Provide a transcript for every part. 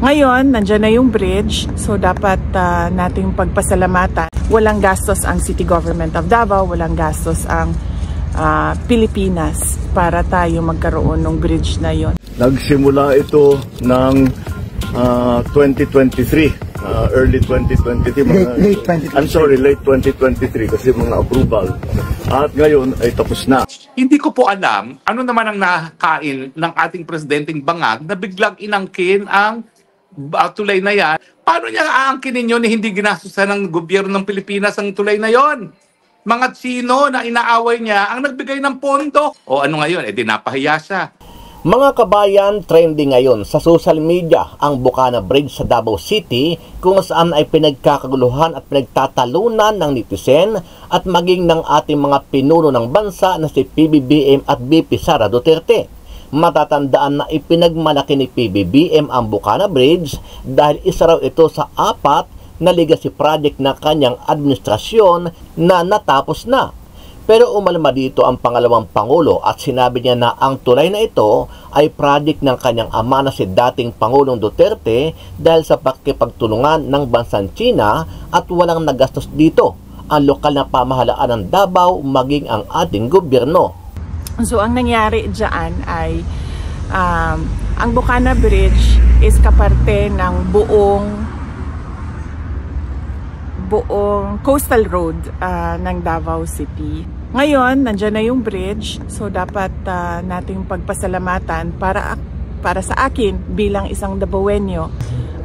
Ngayon, nandyan na yung bridge, so dapat nating pagpasalamatan. Walang gastos ang City Government of Davao, walang gastos ang Pilipinas para tayo magkaroon ng bridge na yon. Nagsimula ito ng 2023. Early 2023, late 2023 kasi mga approval. At ngayon ay tapos na. Hindi ko po alam ano naman ang nakain ng ating presidenteng bangag na biglang inangkin ang tulay na yan. Paano niya aangkinin yun na hindi ginastusan ng gobyerno ng Pilipinas ang tulay na yon? Mga Chino na inaaway niya ang nagbigay ng pondo. O ano ngayon, di napahiya siya. Mga kabayan, trending ngayon sa social media ang Bukana Bridge sa Davao City kung saan ay pinagkakaguluhan at pinagtatalunan ng netizen at maging ng ating mga pinuno ng bansa na si PBBM at BP Sara Duterte. Matatandaan na ipinagmalaki ni PBBM ang Bukana Bridge dahil isa raw ito sa 4 na legacy project na kanyang administrasyon na natapos na. Pero umalma dito ang pangalawang Pangulo at sinabi niya na ang tulay na ito ay project ng kanyang ama na si dating Pangulong Duterte dahil sa pakikipagtulungan ng bansang China at walang nagastos dito ang lokal na pamahalaan ng Davao maging ang ating gobyerno. So ang nangyari dyan ay ang Bukana Bridge is kaparte ng buong coastal road ng Davao City. Ngayon, nandyan na yung bridge, so dapat nating pagpasalamatan para sa akin bilang isang Davaoenyo.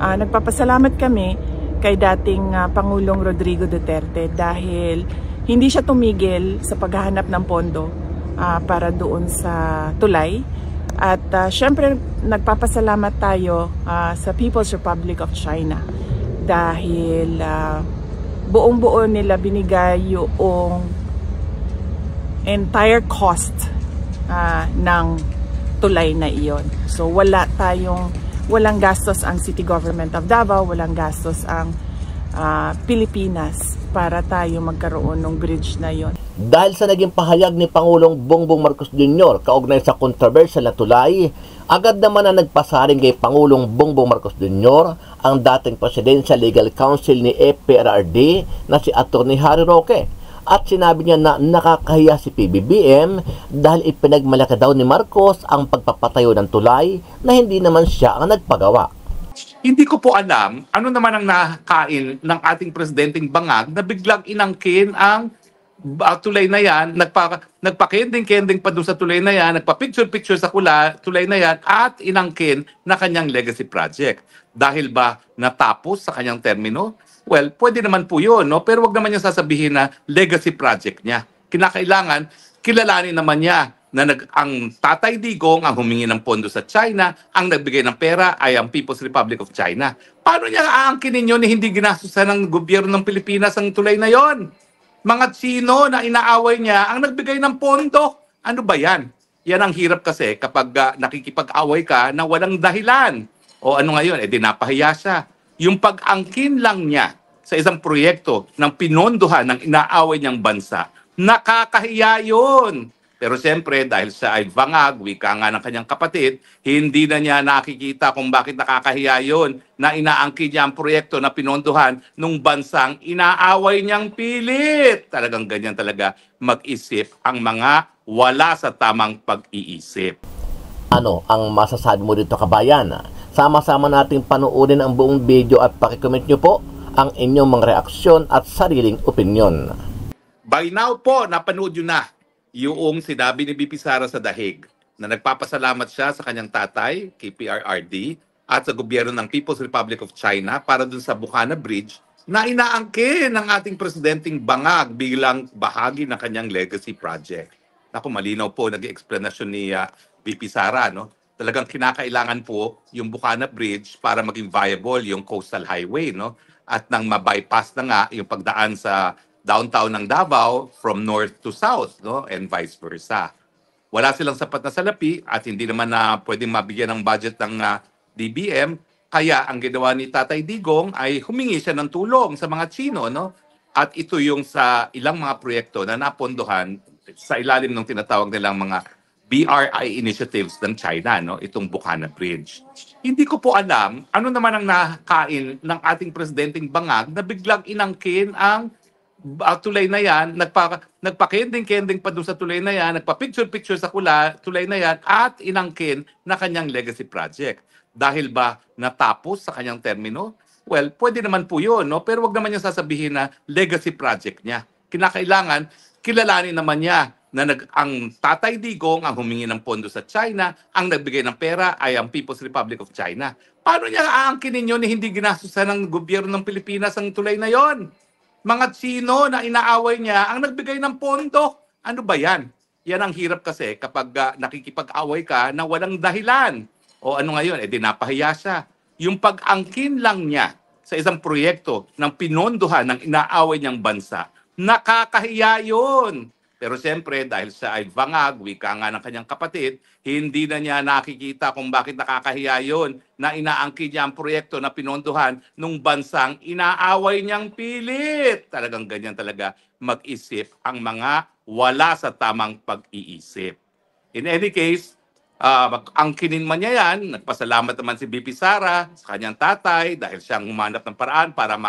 Nagpapasalamat kami kay dating Pangulong Rodrigo Duterte dahil hindi siya tumigil sa paghahanap ng pondo para doon sa tulay. At syempre, nagpapasalamat tayo sa People's Republic of China dahil buong-buo nila binigay yung entire cost ng tulay na iyon. So walang gastos ang City Government of Davao, walang gastos ang Pilipinas para tayo magkaroon ng bridge na iyon. Dahil sa naging pahayag ni Pangulong Bongbong Marcos Jr. kaugnay sa controversial na tulay, agad naman na nagpasaring kay Pangulong Bongbong Marcos Jr. ang dating Presidential Legal Counsel ni FPRRD na si Atty. Harry Roque. At sinabi niya na nakakahiya si PBBM dahil ipinagmalaki daw ni Marcos ang pagpapatayo ng tulay na hindi naman siya ang nagpagawa. Hindi ko po alam ano naman ang nakain ng ating presidenteng bangag na biglang inangkin ang tulay na yan, nagpa-kending-kending pa doon sa tulay na yan, nagpa-picture-picture sa tulay na yan at inangkin na kanyang legacy project. Dahil ba natapos sa kanyang termino? Well, pwede naman po yun, no? Pero wag naman niya sasabihin na legacy project niya. Kinakailangan, kilalanin naman niya na ang Tatay Digong ang humingi ng pondo sa China, ang nagbigay ng pera ay ang People's Republic of China. Paano niya aangkinin yun na hindi ginastusan ng gobyerno ng Pilipinas ang tulay na yon? Mga Chino na inaaway niya ang nagbigay ng pondo. Ano ba yan? Yan ang hirap kasi kapag nakikipag-away ka na walang dahilan. O ano ngayon, di napahiya siya. Yung pag-angkin lang niya sa isang proyekto ng pinondohan ng inaaway niyang bansa, nakakahiya yun. Pero siyempre, dahil siya ay bangag, wika nga ng kanyang kapatid, hindi na niya nakikita kung bakit nakakahiya yun na inaangkin niya ang proyekto na pinondohan ng bansang inaaway niyang pilit. Talagang ganyan talaga mag-isip ang mga wala sa tamang pag-iisip. Ano ang masasabi mo dito, kabayan? Sama-sama nating panuorin ang buong video at pakicomment nyo po ang inyong mga reaksyon at sariling opinyon. By now po, napanood nyo na yung sinabi ni BP Sara sa Dahig na nagpapasalamat siya sa kanyang tatay, kay PRRD, at sa gobyerno ng People's Republic of China para dun sa Bukana Bridge na inaangkin ng ating presidenteng bangag bilang bahagi ng kanyang legacy project. Naku, malinaw po nag-explanation ni BP Sara, no? Talagang kinakailangan po yung Bukana Bridge para maging viable yung coastal highway, no? At nang ma-bypass na nga yung pagdaan sa downtown ng Davao from north to south, no? And vice versa. Wala silang sapat na salapi at hindi naman na pwedeng mabigyan ng budget ng DBM. Kaya ang ginawa ni Tatay Digong ay humingi siya ng tulong sa mga Chino, no? At ito yung sa ilang mga proyekto na napondohan sa ilalim ng tinatawag nilang mga BRI initiatives ng China, no? Itong Bukana Bridge. Hindi ko po alam ano naman ang nakain ng ating presidenteng bangag na biglang inangkin ang tulay na yan, nagpa-kending-kending pa doon sa tulay na yan, nagpa-picture-picture sa tulay na yan, at inangkin na kanyang legacy project. Dahil ba natapos sa kanyang termino? Well, pwede naman po yun, no? Pero wag naman niya sasabihin na legacy project niya. Kinakailangan, kilalanin naman niya na ang Tatay Digong ang humingi ng pondo sa China, ang nagbigay ng pera ay ang People's Republic of China. Paano niya aangkinin yun na hindi ginastusan ng gobyerno ng Pilipinas ang tulay na yon? Mga Chino na inaaway niya ang nagbigay ng pondo. Ano ba yan? Yan ang hirap kasi kapag nakikipag-away ka na walang dahilan. O ano ngayon, napahiya siya. Yung pag-angkin lang niya sa isang proyekto ng pinondohan ng inaaway niyang bansa, nakakahiya yun. Pero siyempre, dahil siya ay bangag, wika nga ng kanyang kapatid, hindi na niya nakikita kung bakit nakakahiya yun na inaangkin niya ang proyekto na pinondohan ng bansang inaaway niyang pilit. Talagang ganyan talaga mag-isip ang mga wala sa tamang pag-iisip. In any case, angkinin man niya yan, nagpasalamat naman si BP Sara sa kanyang tatay dahil siyang humanap ng paraan para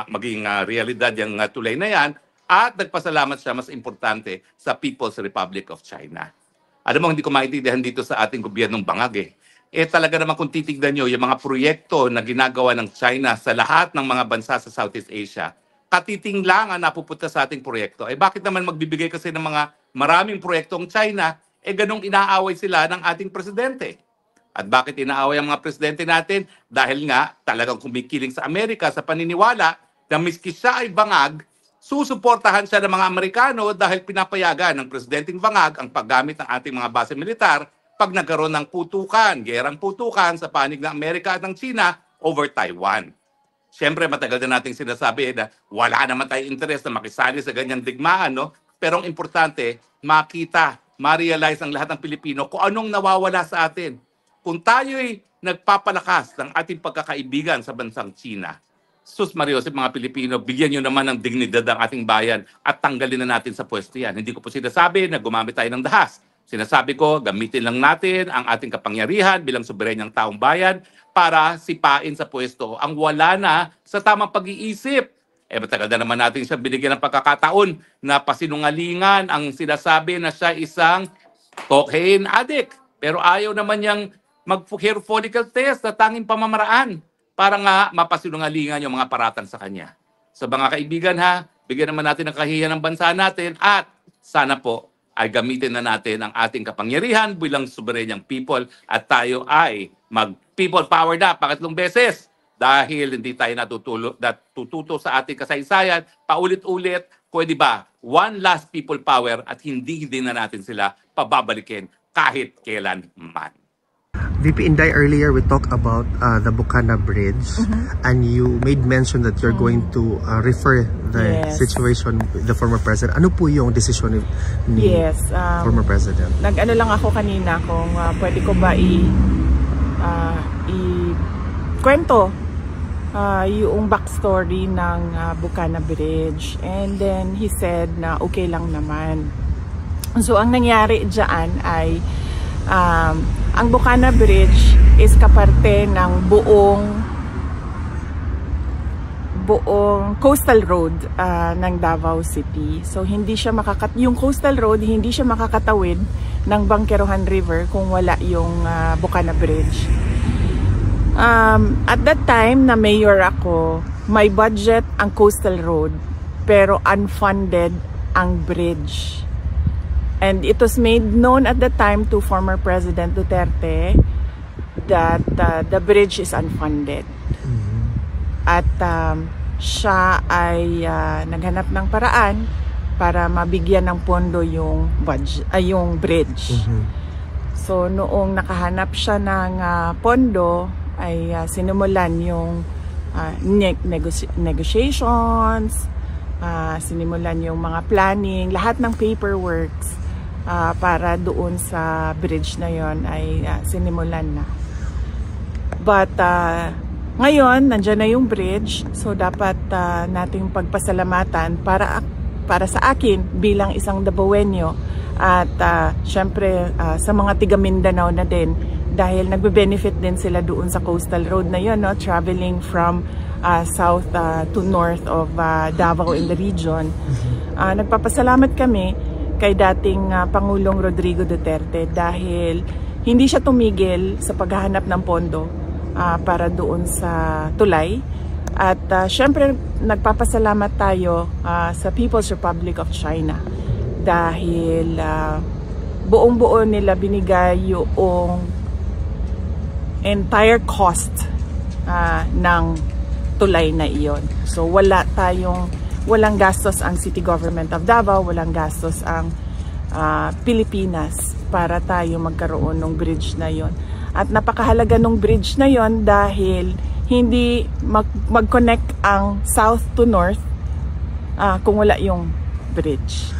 maging realidad yung tulay na yan. At nagpasalamat siya, mas importante, sa People's Republic of China. Alam mo, hindi ko maintindihan dito sa ating gobyernong bangag talaga naman kung titignan nyo, yung mga proyekto na ginagawa ng China sa lahat ng mga bansa sa Southeast Asia, katiting lang ang napupunta sa ating proyekto. Bakit naman magbibigay kasi ng mga maraming proyektong China, ganong inaaway sila ng ating presidente? At bakit inaaway ang mga presidente natin? Dahil nga talagang kumikiling sa Amerika sa paniniwala na miski siya ay bangag, susuportahan siya ng mga Amerikano dahil pinapayagan ng presidenteng bangag ang paggamit ng ating mga base militar pag nagkaroon ng putukan, gerang putukan sa panig ng Amerika at ng China over Taiwan. Siyempre, matagal na nating sinasabi na wala naman tayong interest na makisali sa ganyang digmaan, no? Pero ang importante, makita, ma-realize ang lahat ng Pilipino kung anong nawawala sa atin. Kung tayo'y nagpapalakas ng ating pagkakaibigan sa bansang China, sus Marios, mga Pilipino, bigyan nyo naman ng dignidad ang ating bayan at tanggalin na natin sa pwesto yan. Hindi ko po sinasabi na gumamit tayo ng dahas. Sinasabi ko, gamitin lang natin ang ating kapangyarihan bilang soberenyang taong bayan para sipain sa pwesto ang wala na sa tamang pag-iisip. Matagal na naman natin siya binigyan ng pagkakataon na pasinungalingan ang sinasabi na siya isang cocaine addict. Pero ayaw naman niyang mag-hair follicle test na tanging pamamaraan para nga mapasinungalingan yung mga paratang sa kanya. So mga kaibigan bigyan naman natin ng kahihiyan ng bansa natin at sana po ay gamitin na natin ang ating kapangyarihan bilang soberenyang people at tayo ay mag-people power na pangatlong beses dahil hindi tayo natututo sa ating kasaysayan paulit-ulit. Pwede ba? One last people power at hindi na natin sila pababalikin kahit kailan man. VP Inday, earlier we talked about the Bukana Bridge, and you made mention that you're going to refer the situation with the former president. Ano po yung decision ni former president? Nag-ano lang ako kanina kung pwede ko ba i-kwento yung backstory ng Bukana Bridge. And then he said na okay lang naman. So ang nangyari dyan ay ang Bukana Bridge is kaparte ng buong coastal road ng Davao City. So hindi siya yung coastal road hindi siya makakatawid ng Bangkerohan River kung wala yung Bukana Bridge. At that time na mayor ako, may budget ang coastal road pero unfunded ang bridge. And it was made known at the time to former President Duterte that the bridge is unfunded. At siya ay naghanap ng paraan para mabigyan ng pondo yung bridge. So noong nakahanap siya ng pondo ay sinimulan yung negotiations, sinimulan yung mga planning, lahat ng paperworks para doon sa bridge na yon ay sinimulan na. But ngayon, nandiyan na yung bridge, so dapat nating pagpasalamatan para sa akin bilang isang Dabawenyo At syempre sa mga tiga Mindanao na din, dahil nagbe-benefit din sila doon sa coastal road na yun, no? Traveling from south to north of Davao in the region. Nagpapasalamat kami kay dating Pangulong Rodrigo Duterte dahil hindi siya tumigil sa paghahanap ng pondo para doon sa tulay. At syempre nagpapasalamat tayo sa People's Republic of China dahil buong-buo nila binigay yung entire cost ng tulay na iyon. So walang gastos ang City Government of Davao, walang gastos ang Pilipinas para tayo magkaroon ng bridge na yon. At napakahalaga ng bridge na yon dahil hindi mag-connect ang south to north kung wala yung bridge.